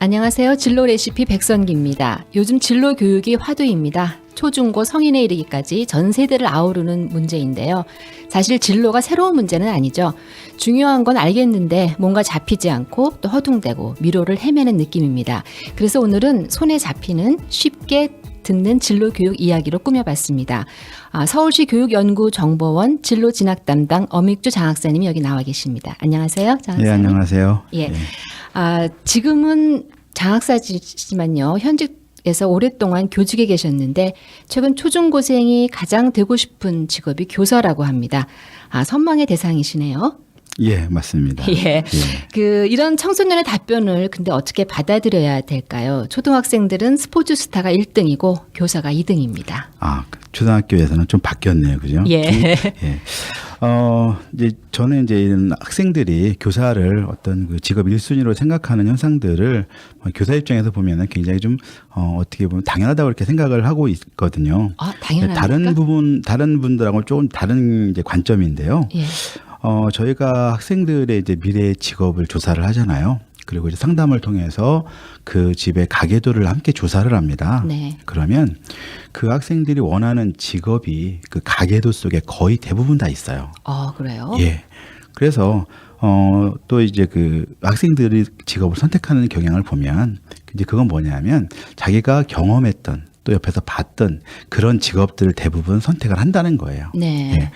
안녕하세요. 진로 레시피 백선기입니다. 요즘 진로 교육이 화두입니다. 초중고 성인에 이르기까지 전 세대를 아우르는 문제인데요. 사실 진로가 새로운 문제는 아니죠. 중요한 건 알겠는데 뭔가 잡히지 않고 또 허둥대고 미로를 헤매는 느낌입니다. 그래서 오늘은 손에 잡히는 쉽게 듣는 진로 교육 이야기로 꾸며봤습니다. 서울시 교육연구정보원 진로 진학 담당 엄익주 장학사님이 여기 나와 계십니다. 안녕하세요, 장학사님. 네, 안녕하세요. 예. 지금은 장학사지만요. 현직에서 오랫동안 교직에 계셨는데 최근 초중고생이 가장 되고 싶은 직업이 교사라고 합니다. 선망의 대상이시네요. 예, 맞습니다. 예. 이런 청소년의 답변을 근데 어떻게 받아들여야 될까요? 초등학생들은 스포츠 스타가 1등이고 교사가 2등입니다. 초등학교에서는 좀 바뀌었네요. 그죠? 예. 예. 이제 저는 이제 이런 학생들이 교사를 어떤 그 직업 1순위로 생각하는 현상들을 교사 입장에서 보면은 굉장히 좀 어떻게 보면 당연하다고 이렇게 생각을 하고 있거든요. 당연합니까? 다른 분들하고 조금 다른 이제 관점인데요. 예. 저희가 학생들의 이제 미래 직업을 조사를 하잖아요. 그리고 이제 상담을 통해서 그 집의 가계도를 함께 조사를 합니다. 네. 그러면 그 학생들이 원하는 직업이 그 가계도 속에 거의 대부분 다 있어요. 그래요? 예. 그래서 또 이제 그 학생들이 직업을 선택하는 경향을 보면 이제 그건 뭐냐면 자기가 경험했던 또 옆에서 봤던 그런 직업들을 대부분 선택을 한다는 거예요. 네. 예.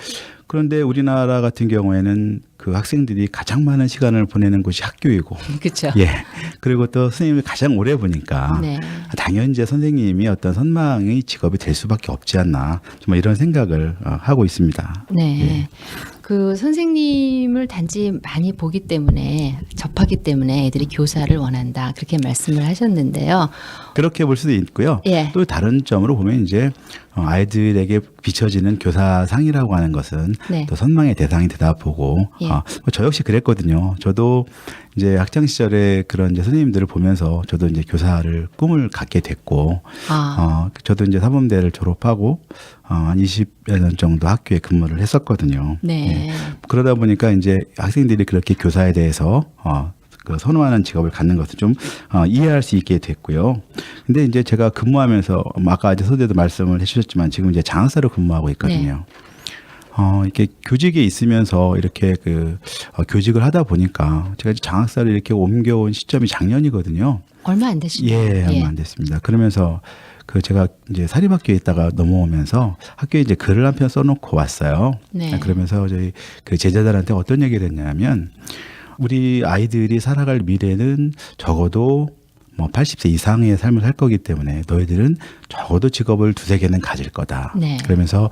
그런데 우리나라 같은 경우에는 그 학생들이 가장 많은 시간을 보내는 곳이 학교이고, 그렇죠. 예. 그리고 또 선생님을 가장 오래 보니까 네. 당연히 이제 선생님이 어떤 선망의 직업이 될 수밖에 없지 않나, 정말 이런 생각을 하고 있습니다. 네. 예. 그 선생님을 단지 많이 보기 때문에 접하기 때문에 애들이 교사를 원한다 그렇게 말씀을 하셨는데요. 그렇게 볼 수도 있고요. 예. 또 다른 점으로 보면 이제 아이들에게 비춰지는 교사상이라고 하는 것은 네. 또 선망의 대상이 되다 보고 예. 저 역시 그랬거든요. 저도 이제 학창 시절에 그런 이제 선생님들을 보면서 저도 이제 교사를 꿈을 갖게 됐고 저도 이제 사범대를 졸업하고 한 20여 년 정도 학교에 근무를 했었거든요. 네. 예. 그러다 보니까 이제 학생들이 그렇게 교사에 대해서 그 선호하는 직업을 갖는 것을 좀 이해할 수 있게 됐고요. 근데 이제 제가 근무하면서 아까 이제 서두에도 말씀을 해주셨지만 지금 이제 장학사로 근무하고 있거든요. 이렇게 교직에 있으면서 이렇게 교직을 하다 보니까 제가 이제 장학사를 이렇게 옮겨온 시점이 작년이거든요. 얼마 안 되시네요. 예, 얼마 안 됐습니다. 그러면서 제가 이제 사립학교에 있다가 넘어오면서 학교에 이제 글을 한 편 써놓고 왔어요. 네. 그러면서 저희 그 제자들한테 어떤 얘기를 했냐면 우리 아이들이 살아갈 미래는 적어도 80세 이상의 삶을 살 거기 때문에 너희들은 적어도 직업을 2-3개는 가질 거다. 네. 그러면서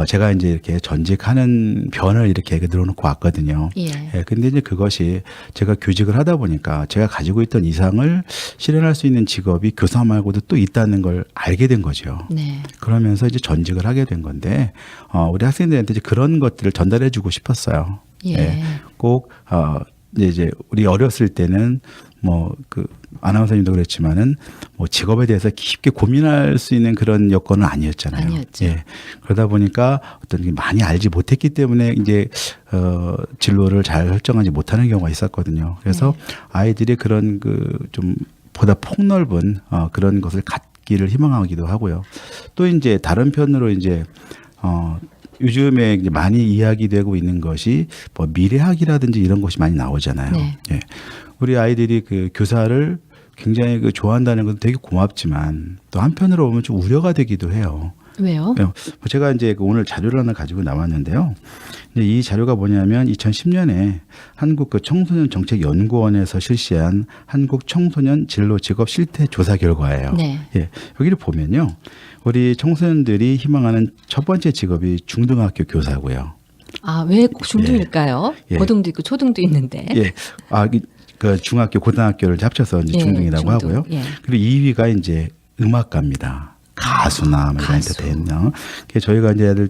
제가 이제 이렇게 전직하는 변을 이렇게 늘어놓고 왔거든요. 예. 근데 이제 그것이 제가 교직을 하다 보니까 제가 가지고 있던 이상을 실현할 수 있는 직업이 교사 말고도 또 있다는 걸 알게 된 거죠. 네. 그러면서 이제 전직을 하게 된 건데 우리 학생들한테 이제 그런 것들을 전달해 주고 싶었어요. 예. 꼭 이제 우리 어렸을 때는 아나운서님도 그랬지만은 직업에 대해서 깊게 고민할 수 있는 그런 여건은 아니었잖아요. 아니었죠. 예. 그러다 보니까 어떤 게 많이 알지 못했기 때문에 이제 진로를 잘 설정하지 못하는 경우가 있었거든요. 그래서 아이들이 그런 좀 보다 폭넓은 그런 것을 갖기를 희망하기도 하고요. 또 이제 다른 편으로 이제 요즘에 이제 많이 이야기되고 있는 것이 미래학이라든지 이런 것이 많이 나오잖아요. 네. 예. 우리 아이들이 교사를 굉장히 굉장히 것도 되게 고맙지만 또 한편으로 보면 좀 우려가 되기도 해요. 왜요? 제가 이제 오늘 자료를 하나 가지고 나왔는데요. 이 자료가 뭐냐면 2010년에 한국 청소년 정책 연구원에서 실시한 한국 청소년 진로 직업 실태 조사 결과예요. 네. 예. 여기를 보면요. 우리 청소년들이 희망하는 첫 번째 직업이 중등학교 교사고요. 왜 꼭 중등일까요? 예. 고등도 있고 초등도 있는데. 예. 중학교, 고등학교를 합쳐서 이제 진로라고 하고요. 예. 그리고 2위가 이제 음악가입니다. 가수나 뭐 이런 데는 저희가 이제 애들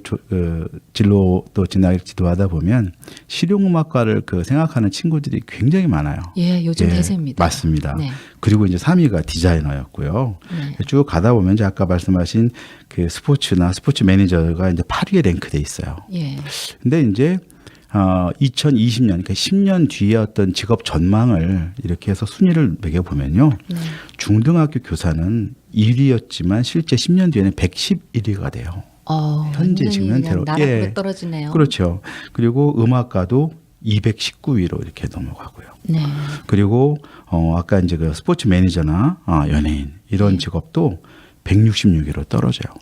진로 또 진학 지도하다 보면 실용음악과를 생각하는 친구들이 굉장히 많아요. 예, 요즘 대세입니다. 맞습니다. 네. 그리고 이제 3위가 디자이너였고요. 네. 쭉 가다 보면 이제 아까 말씀하신 스포츠나 스포츠 매니저가 이제 8위에 랭크돼 있어요. 예. 근데 이제 2020년, 그러니까 10년 뒤에 어떤 직업 전망을 이렇게 해서 순위를 매겨보면요. 중등학교 교사는 1위였지만 실제 10년 뒤에는 111위가 돼요. 현재 지금 현재로. 나락으로 떨어지네요. 그렇죠. 그리고 음악가도 219위로 이렇게 넘어가고요. 네. 그리고 아까 이제 그 스포츠 매니저나 연예인 이런 직업도 166위로 떨어져요.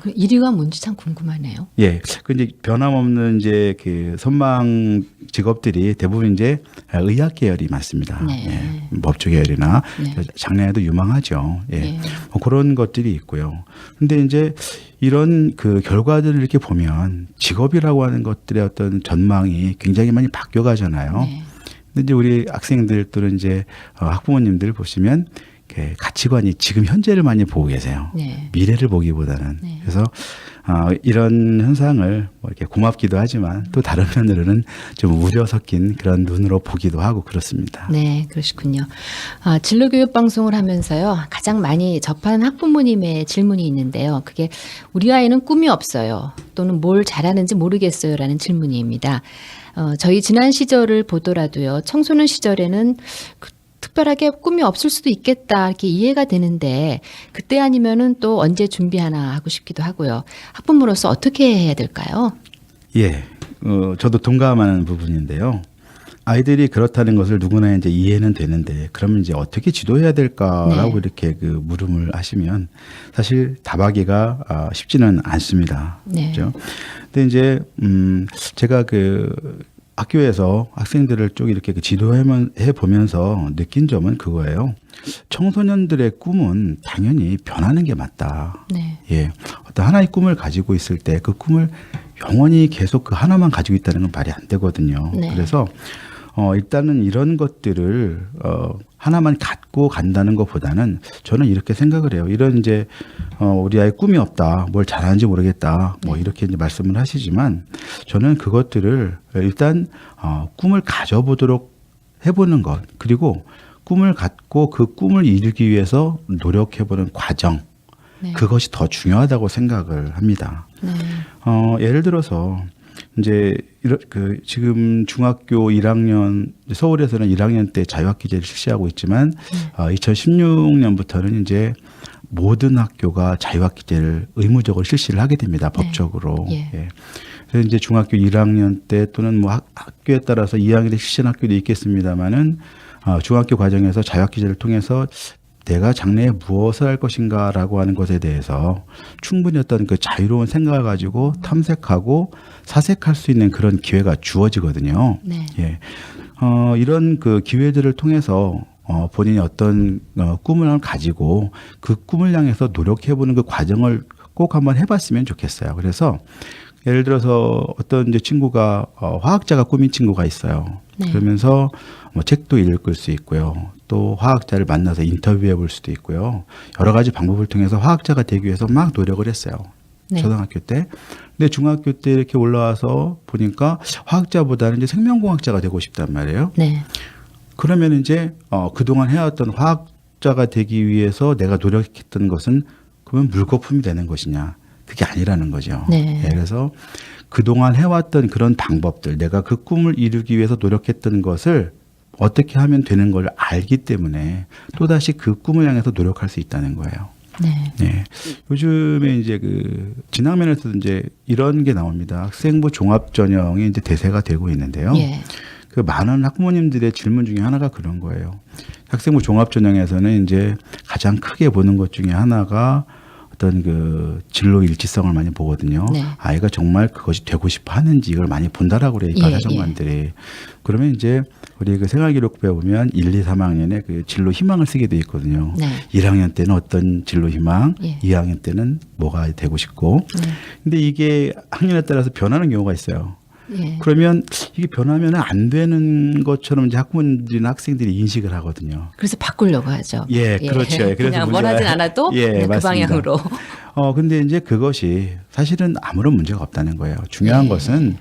그럼 1위가 뭔지 참 궁금하네요. 예. 그 이제 변함없는 이제 그 선망 직업들이 대부분 이제 의학 계열이 많습니다. 네. 예. 법조 계열이나 네. 장래에도 유망하죠. 예. 네. 뭐 그런 것들이 있고요. 근데 이제 이런 그 결과들을 이렇게 보면 직업이라고 하는 것들의 어떤 전망이 굉장히 많이 바뀌어 가잖아요. 네. 근데 이제 우리 학생들 또는 이제 학부모님들 보시면 가치관이 지금 현재를 많이 보고 계세요. 네. 미래를 보기보다는. 네. 그래서 이런 현상을 뭐 이렇게 고맙기도 하지만 또 다른 면으로는 좀 우려 섞인 그런 눈으로 보기도 하고 그렇습니다. 네, 그러시군요. 진로교육 방송을 하면서요, 가장 많이 접한 학부모님의 질문이 있는데요. 그게 우리 아이는 꿈이 없어요. 또는 뭘 잘하는지 모르겠어요라는 질문입니다. 저희 지난 시절을 보더라도요, 청소년 시절에는 특별하게 꿈이 없을 수도 있겠다 이렇게 이해가 되는데 그때 아니면은 또 언제 준비하나 하고 싶기도 하고요. 학부모로서 어떻게 해야 될까요? 예, 저도 동감하는 부분인데요. 아이들이 그렇다는 것을 누구나 이제 이해는 되는데 그러면 이제 어떻게 지도해야 될까라고 네. 이렇게 그 물음을 하시면 사실 답하기가 쉽지는 않습니다. 네. 그렇죠? 근데 이제 제가 학교에서 학생들을 쭉 이렇게 지도해 보면서 느낀 점은 그거예요. 청소년들의 꿈은 당연히 변하는 게 맞다. 네. 예. 어떤 하나의 꿈을 가지고 있을 때 그 꿈을 영원히 계속 그 하나만 가지고 있다는 건 말이 안 되거든요. 네. 그래서 일단은 이런 것들을 하나만 갖고 간다는 것보다는 저는 이렇게 생각을 해요. 이런 이제 우리 아이 꿈이 없다, 뭘 잘하는지 모르겠다, 뭐 이렇게 이제 말씀을 하시지만 저는 그것들을 일단 꿈을 가져보도록 해보는 것, 그리고 꿈을 갖고 그 꿈을 이루기 위해서 노력해보는 과정, 네. 그것이 더 중요하다고 생각을 합니다. 네. 예를 들어서 이제 지금 중학교 1학년 서울에서는 1학년 때 자유학기제를 실시하고 있지만 2016년부터는 이제 모든 학교가 자유학기제를 의무적으로 실시를 하게 됩니다. 네. 법적으로. 예. 예. 그래서 이제 중학교 1학년 때 또는 뭐 학교에 따라서 2학년에 실시한 학교도 있겠습니다만은 중학교 과정에서 자유학기제를 통해서 내가 장래에 무엇을 할 것인가라고 하는 것에 대해서 충분히 어떤 그 자유로운 생각을 가지고 탐색하고 사색할 수 있는 그런 기회가 주어지거든요. 네. 예. 이런 그 기회들을 통해서 본인이 어떤 꿈을 가지고 그 꿈을 향해서 노력해보는 그 과정을 꼭 한번 해봤으면 좋겠어요. 그래서 예를 들어서 어떤 이제 친구가 화학자가 꿈인 친구가 있어요. 네. 그러면서 뭐 책도 읽을 수 있고요. 또 화학자를 만나서 인터뷰해 볼 수도 있고요. 여러 가지 방법을 통해서 화학자가 되기 위해서 막 노력을 했어요. 네. 초등학교 때. 근데 중학교 때 이렇게 올라와서 보니까 화학자보다는 이제 생명공학자가 되고 싶단 말이에요. 네. 그러면 이제 그동안 해왔던 화학자가 되기 위해서 내가 노력했던 것은 그러면 물거품이 되는 것이냐. 그게 아니라는 거죠. 네. 예, 그래서 그동안 해왔던 그런 방법들, 내가 그 꿈을 이루기 위해서 노력했던 것을 어떻게 하면 되는 걸 알기 때문에 또다시 그 꿈을 향해서 노력할 수 있다는 거예요. 네. 네. 요즘에 이제 진학면에서도 이제 이런 게 나옵니다. 학생부 종합전형이 이제 대세가 되고 있는데요. 예. 그 많은 학부모님들의 질문 중에 하나가 그런 거예요. 학생부 종합전형에서는 이제 가장 크게 보는 것 중에 하나가 어떤 그 진로 일치성을 많이 보거든요. 네. 아이가 정말 그것이 되고 싶어 하는지 이걸 많이 본다라고 그래요. 이 가정관들이. 그러면 이제 우리 그 생활기록부에 보면 1, 2, 3학년에 그 진로 희망을 쓰게 돼 있거든요. 네. 1학년 때는 어떤 진로 희망, 예. 2학년 때는 뭐가 되고 싶고. 근데 이게 학년에 따라서 변하는 경우가 있어요. 예. 그러면 이게 변하면 안 되는 것처럼 이제 학부모들이나 학생들이 인식을 하거든요. 그래서 바꾸려고 하죠. 예, 그렇죠. 그래서 그냥 원하진 않아도 예, 그냥 그 맞습니다. 방향으로. 근데 이제 그것이 사실은 아무런 문제가 없다는 거예요. 중요한 예. 것은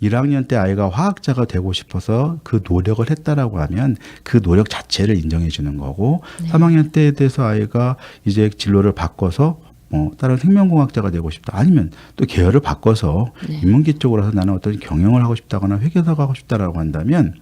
1학년 때 아이가 화학자가 되고 싶어서 그 노력을 했다라고 하면 그 노력 자체를 인정해 주는 거고 3학년 때에 대해서 아이가 이제 진로를 바꿔서 뭐 다른 생명공학자가 되고 싶다. 아니면 또 계열을 바꿔서 네. 인문계 쪽으로 해서 나는 어떤 경영을 하고 싶다거나 회계사가 하고 싶다라고 한다면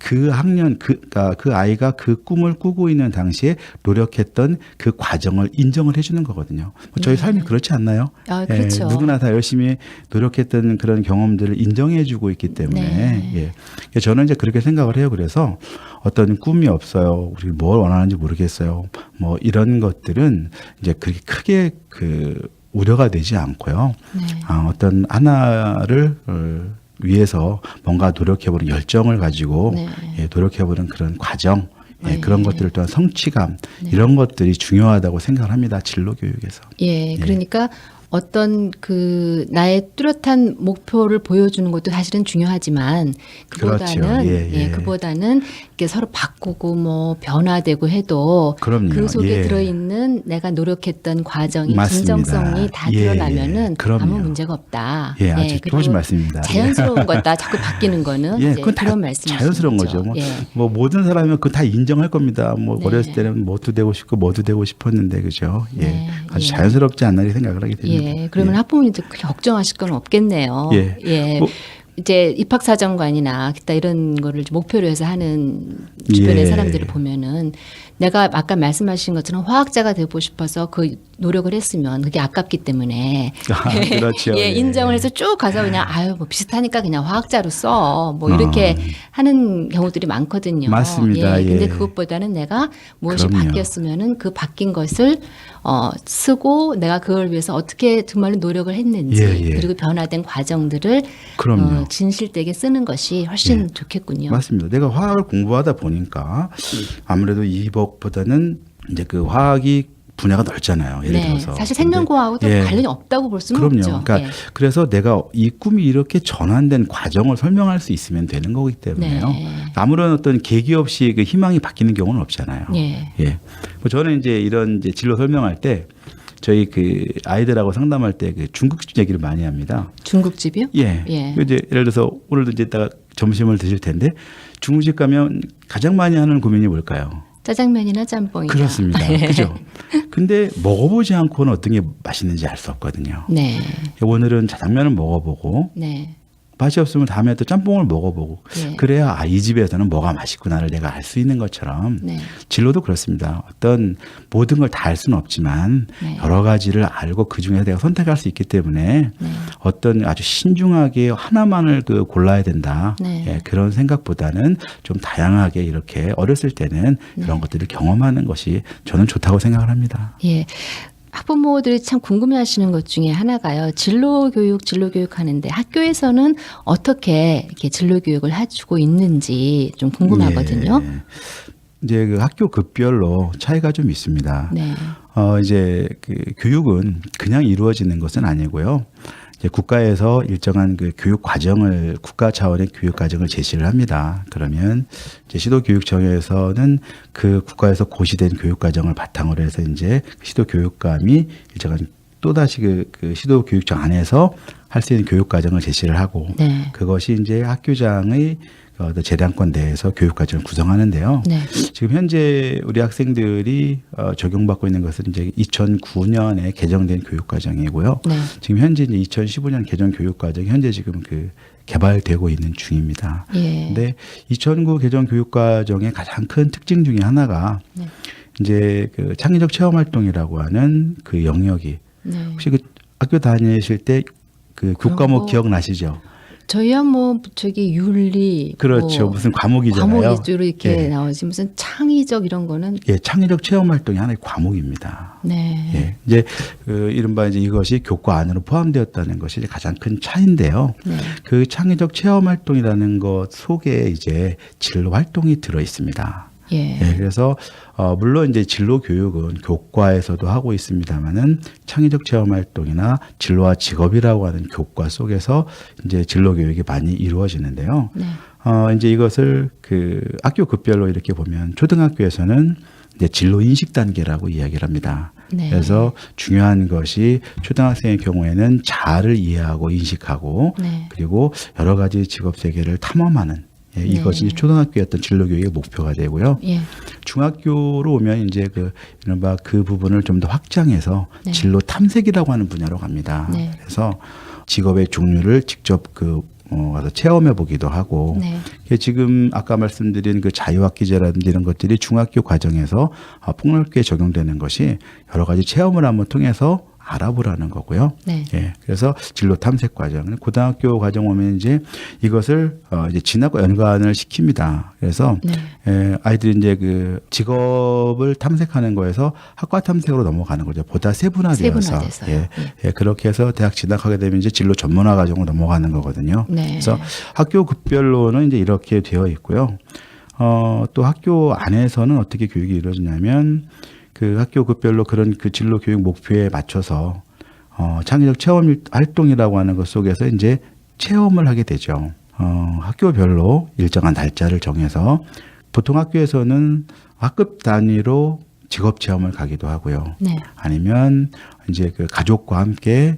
그 학년 그러니까 그 아이가 그 꿈을 꾸고 있는 당시에 노력했던 그 과정을 인정을 해주는 거거든요. 뭐 저희 네. 삶이 그렇지 않나요? 아, 그렇죠. 누구나 다 열심히 노력했던 그런 경험들을 인정해주고 있기 때문에 네. 예. 저는 이제 그렇게 생각을 해요. 그래서 어떤 꿈이 없어요. 우리 뭘 원하는지 모르겠어요. 뭐 이런 것들은 이제 그렇게 크게 우려가 되지 않고요. 네. 어떤 하나를 위해서 뭔가 노력해보는 열정을 가지고 네. 예, 노력해보는 그런 과정, 예, 네. 그런 것들 또한 성취감 네. 이런 것들이 중요하다고 생각을 합니다. 진로 교육에서. 예, 그러니까 어떤 나의 뚜렷한 목표를 보여주는 것도 사실은 중요하지만 그보다는 그렇죠. 예. 그보다는 이렇게 서로 바꾸고 뭐 변화되고 해도 그럼요. 그 속에 예. 들어있는 내가 노력했던 과정이 맞습니다. 진정성이 다 예. 드러나면은 그럼요. 아무 문제가 없다. 예, 아주 그리고 좋으신 말씀입니다. 자연스러운 거다. 자꾸 바뀌는 거는 예, 이제 그건 다 그런 말씀이시죠. 자연스러운 거죠. 뭐 모든 사람은 그거 다 인정할 겁니다. 뭐 네. 어렸을 때는 뭐도 되고 싶고 뭐도 되고 싶었는데 그죠? 예, 네. 아주 예. 자연스럽지 않나 이렇게 생각을 하게 됩니다. 예, 그러면 학부모님들 크게 걱정하실 건 없겠네요. 예. 뭐, 이제 입학사정관이나 기타 이런 거를 목표로 해서 하는 주변의 예. 사람들을 보면은 내가 아까 말씀하신 것처럼 화학자가 되고 싶어서 그 노력을 했으면 그게 아깝기 때문에 그렇죠. 예, 인정을 해서 쭉 가서 그냥 아유 뭐 비슷하니까 그냥 화학자로 써 뭐 이렇게 하는 경우들이 많거든요. 맞습니다. 예, 근데 예. 그것보다는 내가 무엇이 그럼요. 바뀌었으면은 그 바뀐 것을 쓰고 내가 그걸 위해서 어떻게 정말로 노력을 했는지 예. 그리고 변화된 과정들을 그럼요. 진실되게 쓰는 것이 훨씬 좋겠군요. 맞습니다. 내가 화학을 공부하다 보니까 아무래도 이법보다는 이제 그 화학이 분야가 넓잖아요. 예를 들어서. 사실 생명공학하고도 예. 관련이 없다고 볼 수는 그럼요. 없죠. 그러니까 그래서 내가 이 꿈이 이렇게 전환된 과정을 설명할 수 있으면 되는 거기 때문에요. 네. 아무런 어떤 계기 없이 그 희망이 바뀌는 경우는 없잖아요. 예. 뭐 저는 이제 이런 이제 진로 설명할 때 저희 그 아이들하고 상담할 때 그 중국집 얘기를 많이 합니다. 중국집이요? 예. 예. 이제 예를 들어서 오늘도 이제 이따가 점심을 드실 텐데 중국집 가면 가장 많이 하는 고민이 뭘까요? 짜장면이나 짬뽕이나. 그렇습니다. 그죠? 근데 먹어보지 않고는 어떤 게 맛있는지 알 수 없거든요. 네. 오늘은 짜장면을 먹어보고 네. 맛이 없으면 다음에 또 짬뽕을 먹어보고 예. 그래야 이 집에서는 뭐가 맛있구나를 내가 알 수 있는 것처럼 네. 진로도 그렇습니다. 어떤 모든 걸 다 알 수는 없지만 네. 여러 가지를 알고 그중에서 내가 선택할 수 있기 때문에 네. 어떤 아주 신중하게 하나만을 골라야 된다. 네. 예, 그런 생각보다는 좀 다양하게 이렇게 어렸을 때는 네. 그런 것들을 경험하는 것이 저는 좋다고 생각을 합니다. 예. 학부모들이 참 궁금해하시는 것 중에 하나가요. 진로 교육 하는데 학교에서는 어떻게 이렇게 진로 교육을 해주고 있는지 좀 궁금하거든요. 예. 이제 그 학교 급별로 차이가 좀 있습니다. 네. 이제 그 교육은 그냥 이루어지는 것은 아니고요. 이제 국가에서 일정한 그 교육 과정을 국가 차원의 교육 과정을 제시를 합니다. 그러면 이제 시도교육청에서는 그 국가에서 고시된 교육 과정을 바탕으로 해서 이제 시도교육감이 일정한 또다시 그 시도교육청 안에서 할 수 있는 교육 과정을 제시를 하고 네. 그것이 이제 학교장의 재량권 내에서 교육 과정을 구성하는데요. 네. 지금 현재 우리 학생들이 적용받고 있는 것은 이제 2009년에 개정된 교육 과정이고요. 네. 지금 현재 이제 2015년 개정 교육 과정이 현재 지금 개발되고 있는 중입니다. 예. 근데 2009 개정 교육 과정의 가장 큰 특징 중에 하나가 네. 이제 그 창의적 체험 활동이라고 하는 그 영역이 네. 혹시 그 학교 다니실 때 그 교과목 거. 기억나시죠? 저희야 뭐 저기 윤리 그렇죠. 뭐 무슨 과목이잖아요. 과목이 쭉 이렇게 예. 나오지 무슨 창의적 이런 거는 예, 창의적 체험 활동이 하나의 과목입니다. 네. 예, 이제 이른바 이제 이것이 교과 안으로 포함되었다는 것이 이제 가장 큰 차이인데요. 네. 그 창의적 체험 활동이라는 것 속에 이제 진로 활동이 들어 있습니다. 예. 예, 그래서 물론 이제 진로 교육은 교과에서도 하고 있습니다만은 창의적 체험 활동이나 진로와 직업이라고 하는 교과 속에서 이제 진로 교육이 많이 이루어지는데요. 네. 이제 이것을 그 학교 급별로 이렇게 보면 초등학교에서는 이제 진로 인식 단계라고 이야기를 합니다. 네. 그래서 중요한 것이 초등학생의 경우에는 자아를 이해하고 인식하고 네. 그리고 여러 가지 직업 세계를 탐험하는 예, 네. 이것이 초등학교의 어떤 진로 교육의 목표가 되고요. 예. 중학교로 오면 이제 그 이른바 그 부분을 좀 더 확장해서 네. 진로 탐색이라고 하는 분야로 갑니다. 네. 그래서 직업의 종류를 직접 가서 체험해 보기도 하고 네. 이게 지금 아까 말씀드린 그 자유학기제라든지 이런 것들이 중학교 과정에서 폭넓게 적용되는 것이 여러 가지 체험을 한번 통해서 알아보라는 거고요. 네. 예, 그래서 진로 탐색 과정. 고등학교 과정 오면 이제 이것을 이제 진학과 연관을 시킵니다. 그래서 네. 아이들이 이제 그 직업을 탐색하는 거에서 학과 탐색으로 넘어가는 거죠. 보다 세분화되어서. 세분화돼서요. 예, 예, 그렇게 해서 대학 진학하게 되면 이제 진로 전문화 과정으로 넘어가는 거거든요. 네. 그래서 학교 급별로는 이제 이렇게 되어 있고요. 또 학교 안에서는 어떻게 교육이 이루어지냐면 그 학교 급별로 그런 그 진로 교육 목표에 맞춰서 창의적 체험 활동이라고 하는 것 속에서 이제 체험을 하게 되죠. 학교별로 일정한 날짜를 정해서 보통 학교에서는 학급 단위로 직업 체험을 가기도 하고요. 네. 아니면 이제 그 가족과 함께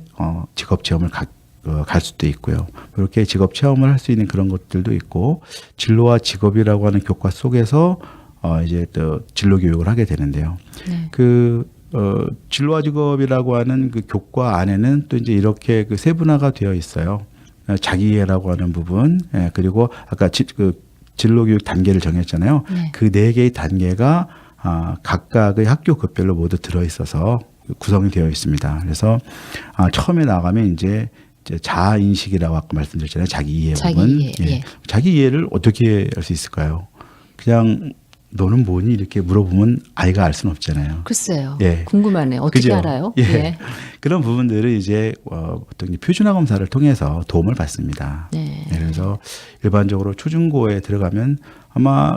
직업 체험을 갈 수도 있고요. 이렇게 직업 체험을 할 수 있는 그런 것들도 있고 진로와 직업이라고 하는 교과 속에서 이제 또 진로 교육을 하게 되는데요. 네. 진로와 직업이라고 하는 그 교과 안에는 또 이제 이렇게 그 세분화가 되어 있어요. 자기이해라고 하는 부분, 예, 그리고 아까 진로 교육 단계를 정했잖아요. 네. 그 4개의 단계가 각각의 학교 급별로 모두 들어 있어서 구성이 되어 있습니다. 그래서 처음에 나가면 이제 자아 인식이라고 아까 말씀드렸잖아요. 자기 이해 부분. 자기 이해, 예. 자기 이해를 어떻게 할 수 있을까요? 그냥 너는 뭐니 이렇게 물어보면 아이가 알 수는 없잖아요. 글쎄요. 예. 궁금하네요. 어떻게 그죠? 알아요? 예. 그런 부분들을 이제 어떤 표준화 검사를 통해서 도움을 받습니다. 네. 예, 그래서 일반적으로 초중고에 들어가면 아마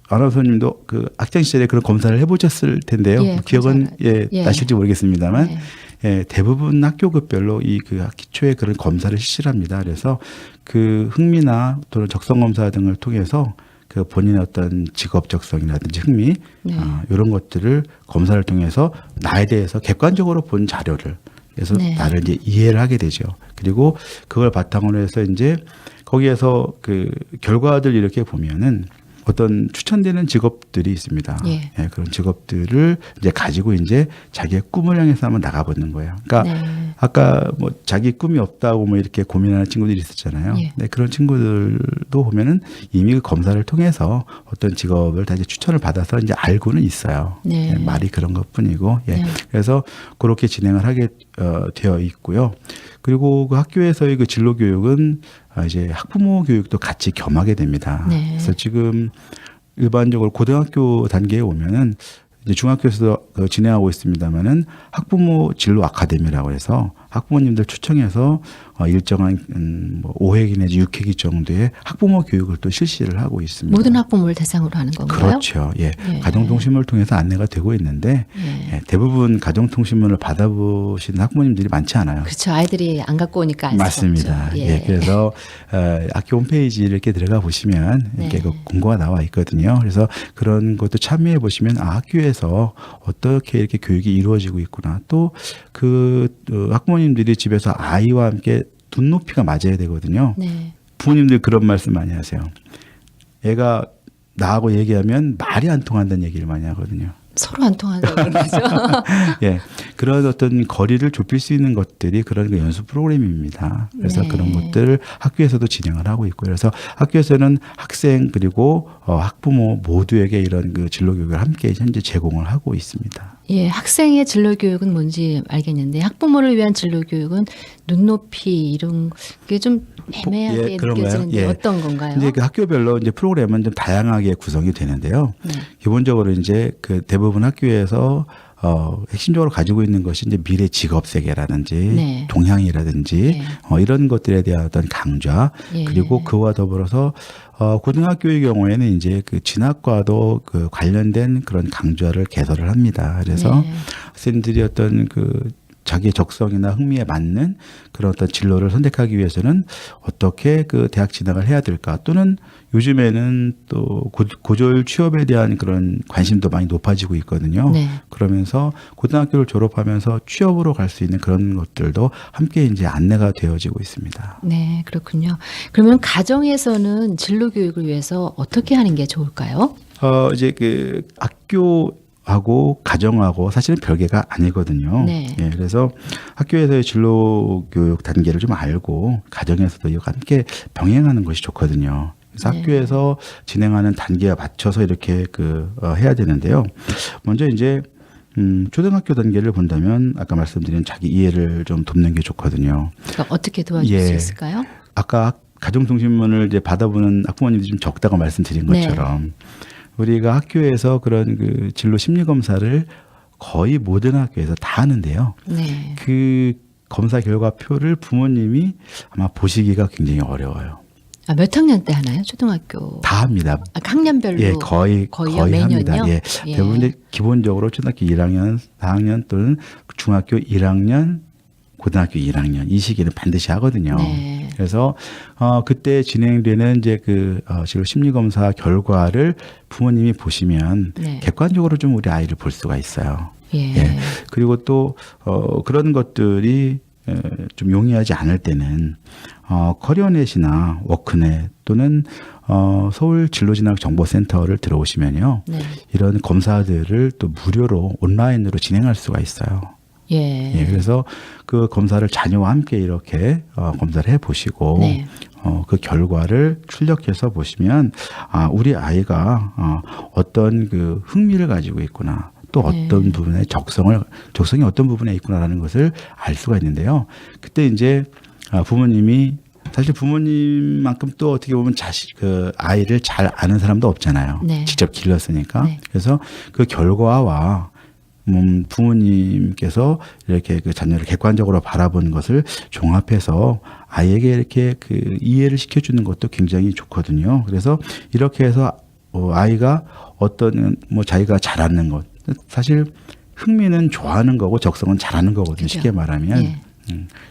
아나운서님도 학창 시절에 그런 검사를 해보셨을 텐데요. 예, 기억은 예. 나실지 모르겠습니다만 네. 예, 대부분 학교급별로 이 기초에 그런 검사를 실시를 합니다. 그래서 그 흥미나 또는 적성 검사 등을 통해서 그 본인의 어떤 직업 적성이라든지 흥미 네. 이런 것들을 검사를 통해서 나에 대해서 객관적으로 본 자료를 그래서 네. 나를 이제 이해를 하게 되죠. 그리고 그걸 바탕으로 해서 이제 거기에서 그 결과들 이렇게 보면은 어떤 추천되는 직업들이 있습니다. 예. 예, 그런 직업들을 이제 가지고 이제 자기의 꿈을 향해서 한번 나가보는 거예요. 그러니까 네. 아까 뭐 자기 꿈이 없다고 뭐 이렇게 고민하는 친구들이 있었잖아요. 예. 네, 그런 친구들도 보면은 이미 그 검사를 통해서 어떤 직업을 다 이제 추천을 받아서 이제 알고는 있어요. 네. 예, 말이 그런 것뿐이고, 예. 네. 그래서 그렇게 진행을 하게 되어 있고요. 그리고 그 학교에서의 그 진로 교육은 이제 학부모 교육도 같이 겸하게 됩니다. 네. 그래서 지금 일반적으로 고등학교 단계에 오면은 이제 중학교에서도 진행하고 있습니다만은 학부모 진로 아카데미라고 해서 학부모님들 초청해서 일정한 5회기 내지 6회기 정도의 학부모 교육을 또 실시를 하고 있습니다. 모든 학부모를 대상으로 하는 건가요? 그렇죠. 예. 예. 가정통신문을 통해서 안내가 되고 있는데 예. 예, 대부분 가정통신문을 받아보시는 학부모님들이 많지 않아요. 그렇죠. 아이들이 안 갖고 오니까 알 수가 맞습니다. 없죠. 예. 그래서 학교 홈페이지 이렇게 들어가 보시면 이렇게 네. 그 공고가 나와 있거든요. 그래서 그런 것도 참여해 보시면 학교에서 어떻게 이렇게 교육이 이루어지고 있구나. 또 학부모님들이 집에서 아이와 함께 눈높이가 맞아야 되거든요. 네. 부모님들 그런 말씀 많이 하세요. 애가 나하고 얘기하면 말이 안 통한다는 얘기를 많이 하거든요. 서로 안 통한다는 거죠. 예, 그런 어떤 거리를 좁힐 수 있는 것들이 그런 그 연수 프로그램입니다. 그래서 네. 그런 것들을 학교에서도 진행을 하고 있고, 그래서 학교에서는 학생 그리고 학부모 모두에게 이런 그 진로 교육을 함께 현재 제공을 하고 있습니다. 예, 학생의 진로 교육은 뭔지 알겠는데 학부모를 위한 진로 교육은 눈높이 이런 게 좀 애매하게 예, 그런가요? 느껴지는데 예. 어떤 건가요? 이제 그 학교별로 이제 프로그램은 좀 다양하게 구성이 되는데요. 네. 기본적으로 이제 그 대부분 학교에서 핵심적으로 가지고 있는 것이 이제 미래 직업 세계라든지 네. 동향이라든지 네. 이런 것들에 대한 어떤 강좌 예. 그리고 그와 더불어서 고등학교의 경우에는 이제 그 진학과도 그 관련된 그런 강좌를 개설을 합니다. 그래서 네. 학생들이 어떤 그 자기의 적성이나 흥미에 맞는 그런 어떤 진로를 선택하기 위해서는 어떻게 그 대학 진학을 해야 될까, 또는 요즘에는 또 고졸 취업에 대한 그런 관심도 많이 높아지고 있거든요. 네. 그러면서 고등학교를 졸업하면서 취업으로 갈 수 있는 그런 것들도 함께 이제 안내가 되어지고 있습니다. 네, 그렇군요. 그러면 가정에서는 진로 교육을 위해서 어떻게 하는 게 좋을까요? 이제 그 학교하고 가정하고 사실은 별개가 아니거든요. 네. 예, 그래서 학교에서의 진로 교육 단계를 좀 알고 가정에서도 이거 함께 병행하는 것이 좋거든요. 그래서 네. 학교에서 진행하는 단계에 맞춰서 이렇게 해야 되는데요. 먼저 이제 초등학교 단계를 본다면 아까 말씀드린 자기 이해를 좀 돕는 게 좋거든요. 그러니까 어떻게 도와줄 수 있을까요? 아까 가정통신문을 이제 받아보는 학부모님들이 좀 적다고 말씀드린 네. 것처럼 우리가 학교에서 그런 그 진로 심리 검사를 거의 모든 학교에서 다 하는데요. 네. 그 검사 결과표를 부모님이 아마 보시기가 굉장히 어려워요. 몇 학년 때 하나요? 초등학교. 다 합니다. 학년별로. 예, 거의 매년요? 합니다. 예. 예. 대부분 이제 기본적으로 초등학교 1학년, 4학년 또는 중학교 1학년, 고등학교 1학년 이 시기는 반드시 하거든요. 네. 그래서 그때 진행되는 이제 진로 심리 검사 결과를 부모님이 보시면 네. 객관적으로 좀 우리 아이를 볼 수가 있어요. 예. 예. 그리고 또 그런 것들이 좀 용이하지 않을 때는 커리어넷이나 워크넷 또는 서울 진로진학정보센터를 들어오시면요. 네. 이런 검사들을 또 무료로 온라인으로 진행할 수가 있어요. 예. 예, 그래서 그 검사를 자녀와 함께 이렇게 검사를 해보시고 네. 그 결과를 출력해서 보시면 우리 아이가 어떤 그 흥미를 가지고 있구나. 또 어떤 부분에 적성이 어떤 부분에 있구나라는 것을 알 수가 있는데요. 그때 이제 부모님이 사실 부모님만큼 또 어떻게 보면 그 아이를 잘 아는 사람도 없잖아요. 네. 직접 길렀으니까. 네. 그래서 그 결과와 부모님께서 이렇게 그 자녀를 객관적으로 바라본 것을 종합해서 아이에게 이렇게 그 이해를 시켜주는 것도 굉장히 좋거든요. 그래서 이렇게 해서 아이가 어떤 자기가 잘하는 것, 사실 흥미는 좋아하는 거고 적성은 잘하는 거거든요. 그죠. 쉽게 말하면. 예.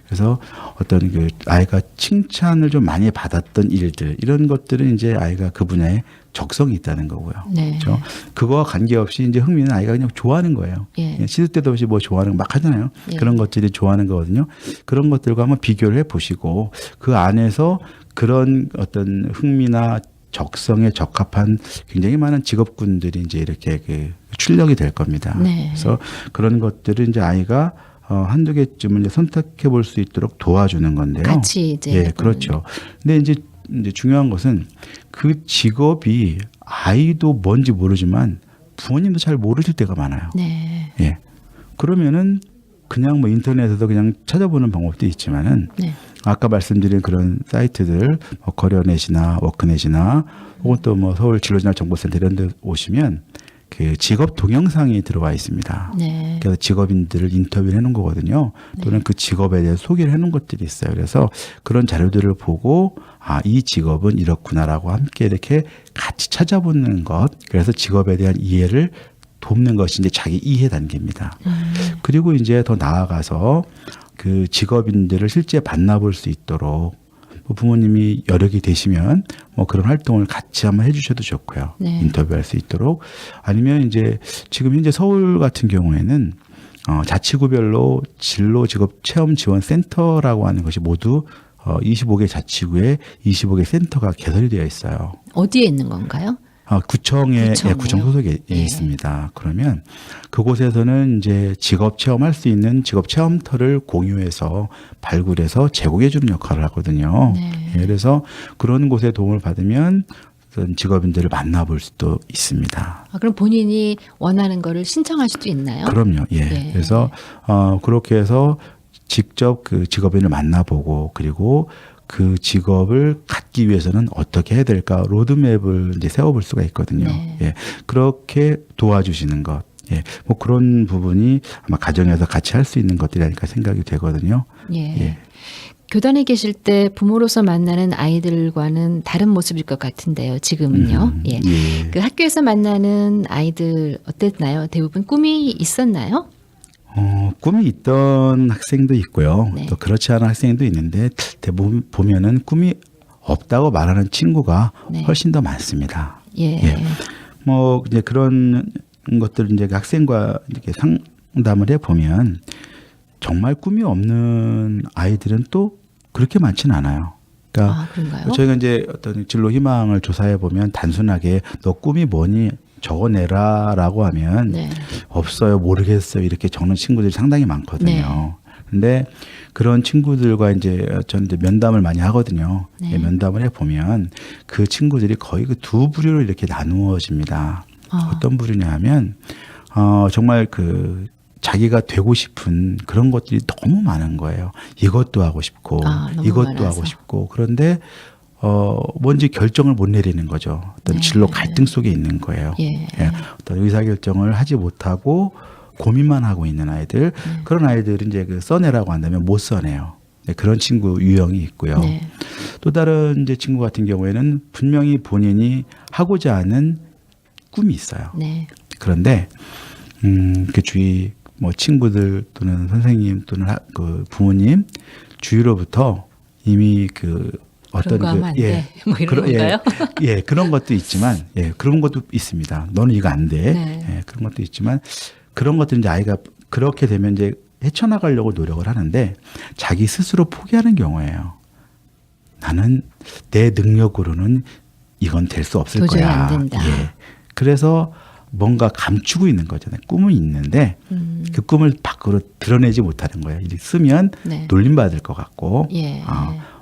그래서 어떤 그 아이가 칭찬을 좀 많이 받았던 일들 이런 것들은 이제 아이가 그 분야에 적성이 있다는 거고요. 네. 그렇죠? 그거와 관계없이 이제 흥미는 아이가 그냥 좋아하는 거예요. 예. 시도 때도 없이 뭐 좋아하는 거 막 하잖아요. 예. 그런 것들이 좋아하는 거거든요. 그런 것들과 한번 비교를 해 보시고 그 안에서 그런 어떤 흥미나 적성에 적합한 굉장히 많은 직업군들이 이제 이렇게 출력이 될 겁니다. 네. 그래서 그런 것들을 이제 아이가 한두 개쯤을 이제 선택해 볼 수 있도록 도와주는 건데요. 같이 이제. 예, 그렇죠. 근데 이제 중요한 것은 그 직업이 아이도 뭔지 모르지만 부모님도 잘 모르실 때가 많아요. 네. 예. 그러면은 그냥 뭐 인터넷에서 그냥 찾아보는 방법도 있지만은 네. 아까 말씀드린 그런 사이트들 커리어넷이나 워크넷이나 혹은 또 뭐 서울 진로진학정보센터 이런 데 오시면 그 직업 동영상이 들어와 있습니다. 네. 그래서 직업인들을 인터뷰를 해놓은 거거든요. 또는 그 직업에 대해 소개를 해놓은 것들이 있어요. 그래서 그런 자료들을 보고 이 직업은 이렇구나라고 함께 이렇게 같이 찾아보는 것. 그래서 직업에 대한 이해를 돕는 것이 이제 자기 이해 단계입니다. 그리고 이제 더 나아가서 그 직업인들을 실제 만나볼 수 있도록 부모님이 여력이 되시면 그런 활동을 같이 한번 해주셔도 좋고요. 네. 인터뷰할 수 있도록. 아니면 이제 지금 현재 서울 같은 경우에는 자치구별로 진로 직업 체험 지원 센터라고 하는 것이 모두 25개 자치구에 25개 센터가 개설이 되어 있어요. 어디에 있는 건가요? 구청 소속에 예. 있습니다. 그러면 그곳에서는 이제 직업 체험할 수 있는 직업 체험터를 공유해서 발굴해서 제공해 주는 역할을 하거든요. 네. 예, 그래서 그런 곳에 도움을 받으면 어떤 직업인들을 만나볼 수도 있습니다. 그럼 본인이 원하는 거를 신청할 수도 있나요? 그럼요. 예. 예. 그래서 그렇게 해서 직접 그 직업인을 만나보고 그리고 그 직업을 갖기 위해서는 어떻게 해야 될까 로드맵을 이제 세워볼 수가 있거든요. 네. 예, 그렇게 도와주시는 것, 예, 뭐 그런 부분이 아마 가정에서 같이 할 수 있는 것들이라니까 생각이 되거든요. 예. 예. 교단에 계실 때 부모로서 만나는 아이들과는 다른 모습일 것 같은데요. 지금은요. 예. 예. 그 학교에서 만나는 아이들 어땠나요? 대부분 꿈이 있었나요? 꿈이 있던 학생도 있고요. 네. 또 그렇지 않은 학생도 있는데 대부분 보면은 꿈이 없다고 말하는 친구가 네. 훨씬 더 많습니다. 예. 예. 뭐 이제 그런 것들 이제 학생과 이렇게 상담을 해 보면 정말 꿈이 없는 아이들은 또 그렇게 많지는 않아요. 그러니까 그런가요? 저희가 이제 어떤 진로 희망을 조사해 보면 단순하게 너 꿈이 뭐니 적어내라라고 하면 네. 없어요, 모르겠어요 이렇게 적는 친구들이 상당히 많거든요. 네. 근데 그런 친구들과 이제 저는 이제 면담을 많이 하거든요. 네. 면담을 해 보면 그 친구들이 거의 그 두 부류로 이렇게 나누어집니다. 어떤 부류냐 하면 정말 그 자기가 되고 싶은 그런 것들이 너무 많은 거예요. 이것도 하고 싶고 이것도 많아서. 하고 싶고 그런데 뭔지 결정을 못 내리는 거죠. 어떤 네. 진로 갈등 속에 있는 거예요. 예. 어떤 의사결정을 하지 못하고 고민만 하고 있는 아이들 그런 아이들은 이제 그 써내라고 한다면 못 써내요. 네, 그런 친구 유형이 있고요. 네. 또 다른 이제 친구 같은 경우에는 분명히 본인이 하고자 하는 꿈이 있어요. 네. 그런데 그 주위 뭐 친구들 또는 선생님 또는 그 부모님 주위로부터 이미 그 어떤 그런 거 하면 안 돼. 뭐 이런 건가요? 예, 그런 것도 있지만 그런 것도 있습니다. 너는 이거 안 돼. 네. 그런 것도 있지만 그런 것들은 이제 아이가 그렇게 되면 이제 헤쳐나가려고 노력을 하는데 자기 스스로 포기하는 경우예요. 나는 내 능력으로는 이건 될 수 없을 도저히 거야. 안 된다. 그래서 뭔가 감추고 있는 거잖아요. 꿈은 있는데 그 꿈을 밖으로 드러내지 못하는 거예요. 이렇게 쓰면 네. 놀림받을 것 같고 예.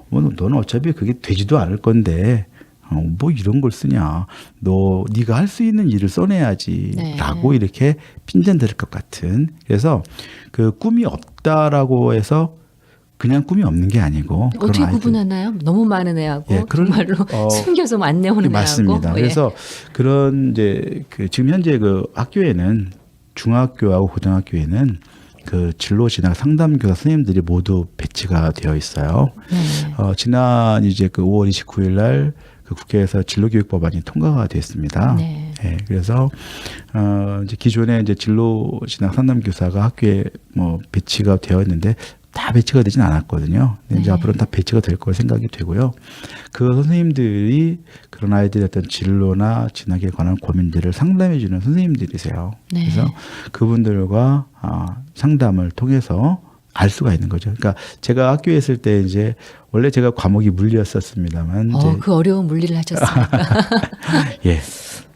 너는 어차피 그게 되지도 않을 건데 뭐 이런 걸 쓰냐. 네가 할 수 있는 일을 써내야지 네. 라고 이렇게 핀잔댈 것 같은. 그래서 그 꿈이 없다라고 해서 그냥 꿈이 없는 게 아니고 어떻게 그런 아이들. 구분하나요? 너무 많은 애하고 그런, 정말로 숨겨서 안 내오는 애하고. 맞습니다. 그래서 그런 이제 그 지금 현재 그 학교에는 중학교하고 고등학교에는 그 진로 진학 상담교사 선생님들이 모두 배치가 되어 있어요. 네. 지난 이제 그 5월 29일 날 그 국회에서 진로교육법안이 통과가 됐습니다. 네. 그래서 이제 기존에 이제 진로 진학 상담교사가 학교에 뭐 배치가 되어 있는데 다 배치가 되진 않았거든요. 근데 이제 네. 앞으로는 다 배치가 될 거로 생각이 되고요. 그 선생님들이 그런 아이들의 어떤 진로나 진학에 관한 고민들을 상담해 주는 선생님들이세요. 네. 그래서 그분들과 상담을 통해서 알 수가 있는 거죠. 그러니까 제가 학교에 있을 때 이제 원래 제가 과목이 물리였었습니다만 이제 그 어려운 물리를 하셨습니까?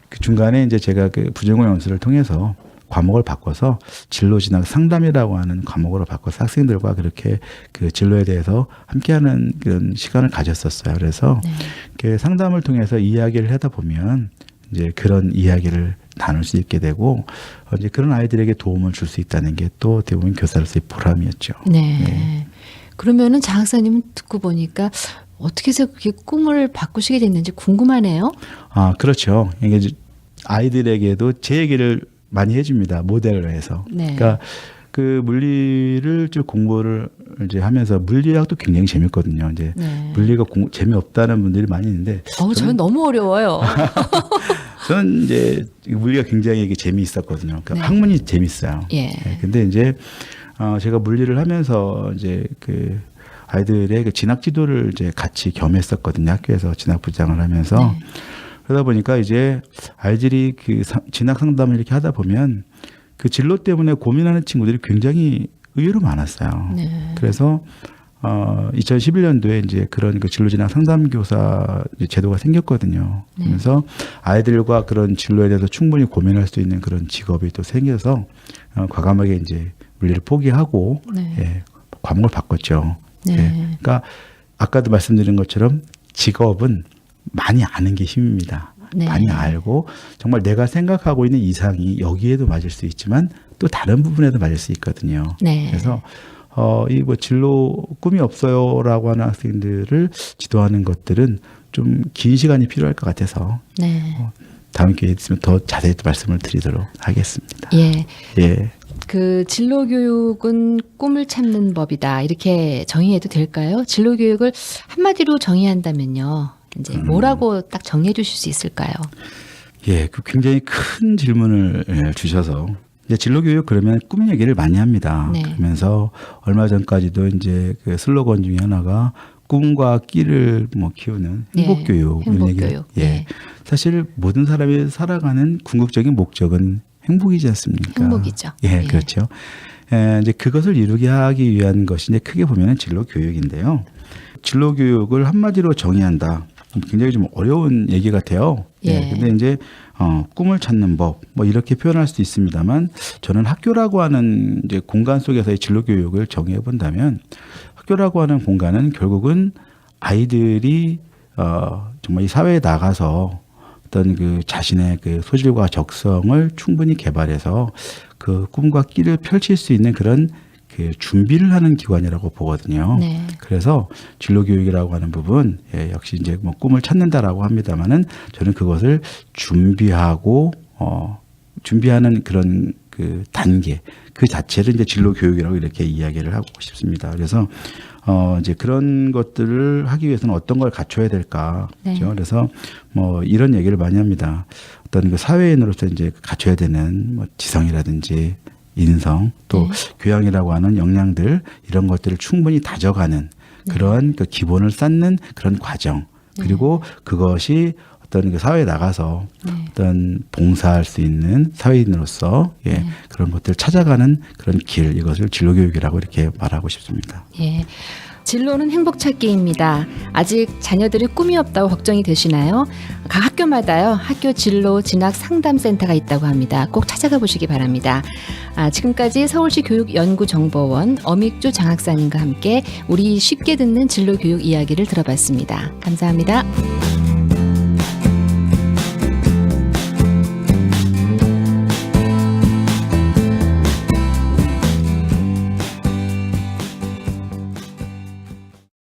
그 중간에 이제 제가 그 부전공 연수를 통해서 과목을 바꿔서 진로 진학 상담이라고 하는 과목으로 바꿔서 학생들과 그렇게 그 진로에 대해서 함께하는 그런 시간을 가졌었어요. 그래서 그 상담을 통해서 이야기를 하다 보면 이제 그런 이야기를 나눌 수 있게 되고 이제 그런 아이들에게 도움을 줄 수 있다는 게 또 대부분 교사로서의 보람이었죠. 네. 그러면은 장학사님은 듣고 보니까 어떻게 해서 그게 꿈을 바꾸시게 됐는지 궁금하네요. 그렇죠. 이게 아이들에게도 제 얘기를 많이 해줍니다. 모델로 해서. 네. 그러니까 그 물리를 좀 공부를 이제 하면서 물리학도 굉장히 재밌거든요. 이제 네. 물리가 재미없다는 분들이 많이 있는데. 저는 너무 어려워요. 저는 이제 물리가 굉장히 이게 재미있었거든요. 그러니까 네. 학문이 재밌어요. 예. 근데 이제 제가 물리를 하면서 이제 그 아이들의 그 진학 지도를 이제 같이 겸했었거든요. 학교에서 진학 부장을 하면서. 네. 그러다 보니까 이제 아이들이 그 진학 상담을 이렇게 하다 보면 그 진로 때문에 고민하는 친구들이 굉장히 의외로 많았어요. 네. 그래서 2011년도에 이제 그런 그 진로 진학 상담교사 제도가 생겼거든요. 그래서 아이들과 그런 진로에 대해서 충분히 고민할 수 있는 그런 직업이 또 생겨서 과감하게 이제 물리를 포기하고 과목을 바꿨죠. 네. 그러니까 아까도 말씀드린 것처럼 직업은 많이 아는 게 힘입니다. 네. 많이 알고 정말 내가 생각하고 있는 이상이 여기에도 맞을 수 있지만 또 다른 부분에도 맞을 수 있거든요. 네. 그래서 이 뭐 진로 꿈이 없어요라고 하는 학생들을 지도하는 것들은 좀 긴 시간이 필요할 것 같아서 네. 다음 기회에 있으면 더 자세히 또 말씀을 드리도록 하겠습니다. 예. 예. 그 진로 교육은 꿈을 찾는 법이다. 이렇게 정의해도 될까요? 진로 교육을 한마디로 정의한다면요. 이제 뭐라고 딱 정리해 주실 수 있을까요? 그 굉장히 큰 질문을 주셔서 이제 진로 교육 그러면 꿈 얘기를 많이 합니다. 네. 그러면서 얼마 전까지도 이제 그 슬로건 중에 하나가 꿈과 끼를 뭐 키우는 행복 교육 이런 얘기를 행복교육. 네. 사실 모든 사람이 살아가는 궁극적인 목적은 행복이지 않습니까? 행복이죠. 그렇죠. 이제 그것을 이루게 하기 위한 것이 이제 크게 보면은 진로 교육인데요. 진로 교육을 한마디로 정의한다. 굉장히 좀 어려운 얘기 같아요. 예. 근데 이제 꿈을 찾는 법 뭐 이렇게 표현할 수도 있습니다만 저는 학교라고 하는 이제 공간 속에서의 진로 교육을 정의해 본다면 학교라고 하는 공간은 결국은 아이들이 정말 이 사회에 나가서 어떤 그 자신의 그 소질과 적성을 충분히 개발해서 그 꿈과 끼를 펼칠 수 있는 그런 그 준비를 하는 기관이라고 보거든요. 네. 그래서 진로 교육이라고 하는 부분 역시 이제 뭐 꿈을 찾는다라고 합니다만은 저는 그것을 준비하고 준비하는 그런 그 단계 그 자체를 이제 진로 교육이라고 이렇게 이야기를 하고 싶습니다. 그래서 이제 그런 것들을 하기 위해서는 어떤 걸 갖춰야 될까? 네. 그렇죠? 그래서 뭐 이런 얘기를 많이 합니다. 어떤 그 사회인으로서 이제 갖춰야 되는 뭐 지성이라든지 인성 또 네. 교양이라고 하는 역량들 이런 것들을 충분히 다져가는 그런 그 기본을 쌓는 그런 과정 그리고 그것이 어떤 그 사회에 나가서 어떤 봉사할 수 있는 사회인으로서 그런 것들을 찾아가는 그런 길 이것을 진로교육이라고 이렇게 말하고 싶습니다. 예. 진로는 행복 찾기입니다. 아직 자녀들이 꿈이 없다고 걱정이 되시나요? 각 학교마다요. 학교 진로 진학 상담센터가 있다고 합니다. 꼭 찾아가 보시기 바랍니다. 지금까지 서울시 교육연구정보원 엄익주 장학사님과 함께 우리 쉽게 듣는 진로 교육 이야기를 들어봤습니다. 감사합니다.